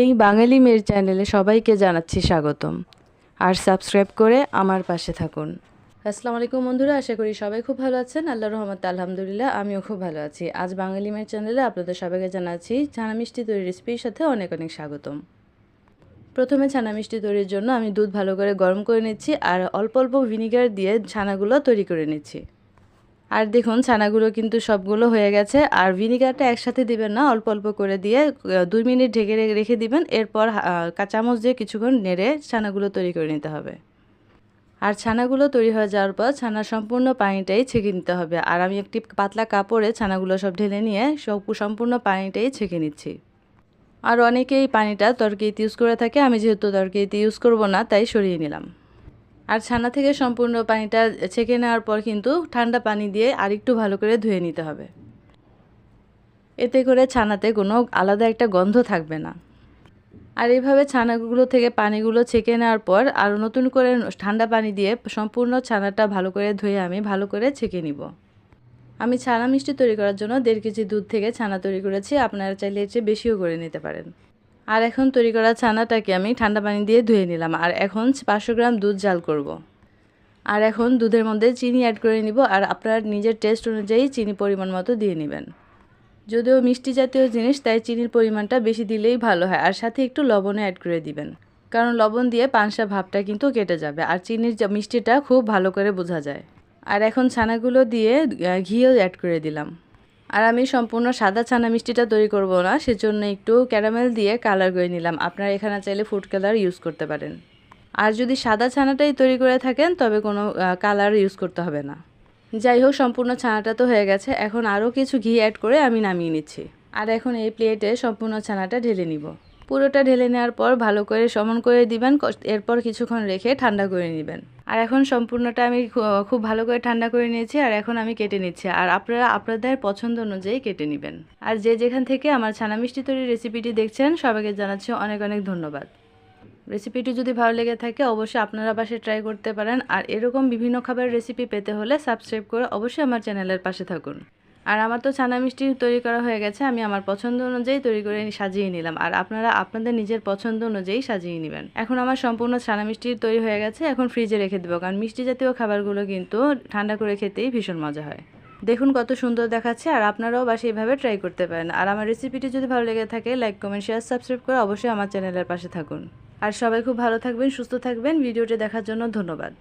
এই বাঙালি মেয়ের চ্যানেলে সবাইকে জানাচ্ছি স্বাগতম। আর সাবস্ক্রাইব করে আমার পাশে থাকুন। আসসালামু আলাইকুম বন্ধুরা, আশা করি সবাই খুব ভালো আছেন। আল্লাহর রহমতে আলহামদুলিল্লাহ আমিও খুব ভালো আছি। আজ বাঙালি মেয়ের চ্যানেলে আপনাদের সবাইকে জানাচ্ছি ছানা মিষ্টি তৈরির রেসিপির সাথে অনেক অনেক স্বাগতম। প্রথমে ছানা মিষ্টি তৈরির জন্য আমি দুধ ভালো করে গরম করে নিচ্ছি আর অল্প অল্প ভিনিগার দিয়ে ছানাগুলো তৈরি করে নিচ্ছি। আর দেখুন ছানাগুলো কিন্তু সবগুলো হয়ে গেছে। আর ভিনিগারটা একসাথে দিবেন না, অল্প অল্প করে দিয়ে 2 মিনিট ঢেকে রেখে দিবেন। এরপর চামচ দিয়ে কিছুক্ষণ নেড়ে ছানাগুলো তৈরি করে নিতে হবে। আর ছানাগুলো তৈরি হয়ে যাওয়ার পর ছানার সম্পূর্ণ পানিটাই ছেঁকে নিতে হবে। আর আমি একটি পাতলা কাপড়ে ছানাগুলো সব ঢেলে নিয়ে সম্পূর্ণ পানিটাই ছেঁকে নিচ্ছি। আর অনেকেই পানিটা তরকারিতে ইউজ করে থাকে, আমি যেহেতু তরকারিতে ইউজ করব না তাই সরিয়ে নিলাম। আর ছানা থেকে সম্পূর্ণ পানিটা ছেঁকে নেওয়ার পর কিন্তু ঠান্ডা পানি দিয়ে আরেকটু ভালো করে ধুয়ে নিতে হবে। এতে করে ছানাতে কোনো আলাদা একটা গন্ধ থাকবে না। আর এইভাবে ছানাগুলো থেকে পানিগুলো ছেঁকে নেওয়ার পর আরও নতুন করে ঠান্ডা পানি দিয়ে সম্পূর্ণ ছানাটা ভালো করে ধুয়ে আমি ভালো করে ছেঁকে নিব। আমি ছানা মিষ্টি তৈরি করার জন্য 1.5 কেজি দুধ থেকে ছানা তৈরি করেছি, আপনারা চাইলে এর চেয়ে বেশিও করে নিতে পারেন। আর এখন তৈরি করা ছানাটাকে আমি ঠান্ডা পানি দিয়ে ধুয়ে নিলাম। আর এখন 500 গ্রাম দুধ জাল করব। আর এখন দুধের মধ্যে চিনি অ্যাড করে নিব। আর আপনার নিজের টেস্ট অনুযায়ী চিনি পরিমাণ মতো দিয়ে নেবেন। যদিও মিষ্টি জাতীয় জিনিস তাই চিনির পরিমাণটা বেশি দিলেই ভালো হয়। আর সাথে একটু লবণও অ্যাড করে দিবেন, কারণ লবণ দিয়ে পানসা ভাবটা কিন্তু কেটে যাবে আর চিনির মিষ্টিটা খুব ভালো করে বোঝা যায়। আর এখন ছানাগুলো দিয়ে ঘিও অ্যাড করে দিলাম। আর আমি সম্পূর্ণ সাদা ছানা মিষ্টিটা তৈরি করব না, সেজন্য একটু ক্যারামেল দিয়ে কালার করে নিলাম। আপনারা এখানে চাইলে ফুড কালার ইউজ করতে পারেন। আর যদি সাদা ছানাটাই তৈরি করে থাকেন তবে কোনো কালার ইউজ করতে হবে না। যাই হোক, সম্পূর্ণ ছানাটা তো হয়ে গেছে। এখন আরও কিছু ঘি অ্যাড করে আমি নামিয়ে নিচ্ছি। আর এখন এই প্লেটে সম্পূর্ণ ছানাটা ঢেলে নিব। পুরোটা ঢেলে নেওয়ার পর ভালো করে সমান করে দিবেন। এরপর কিছুক্ষণ রেখে ঠান্ডা করে নেবেন। আর এখন সম্পূর্ণটা আমি খুব ভালো করে ঠান্ডা করে নিয়েছি। আর এখন আমি কেটে নিচ্ছি। আর আপনারা আপনাদের পছন্দ অনুযায়ী কেটে নেবেন। আর যে যেখান থেকে আমার ছানা মিষ্টি তৈরির রেসিপিটি দেখছেন সবাইকে জানাচ্ছি অনেক অনেক ধন্যবাদ। রেসিপিটি যদি ভালো লেগে থাকে অবশ্যই আপনারা বাসায় ট্রাই করতে পারেন। আর এরকম বিভিন্ন খাবারের রেসিপি পেতে হলে সাবস্ক্রাইব করে অবশ্যই আমার চ্যানেলের পাশে থাকুন। আর আমার তো ছানা মিষ্টি তৈরি করা হয়ে গেছে, আমি আমার পছন্দ অনুযায়ী তৈরি করে সাজিয়ে নিলাম। আর আপনারা আপনাদের নিজের পছন্দ অনুযায়ী সাজিয়ে নেবেন। এখন আমার সম্পূর্ণ ছানা মিষ্টি তৈরি হয়ে গেছে। এখন ফ্রিজে রেখে দেবো, কারণ মিষ্টি জাতীয় খাবারগুলো কিন্তু ঠান্ডা করে খেতেই ভীষণ মজা হয়। দেখুন কত সুন্দর দেখাচ্ছে। আর আপনারাও বাসায় এইভাবে ট্রাই করতে পারেন। আর আমার রেসিপিটি যদি ভালো লেগে থাকে লাইক কমেন্ট শেয়ার সাবস্ক্রাইব করে অবশ্যই আমার চ্যানেলের পাশে থাকুন। আর সবাই খুব ভালো থাকবেন, সুস্থ থাকবেন। ভিডিওটি দেখার জন্য ধন্যবাদ।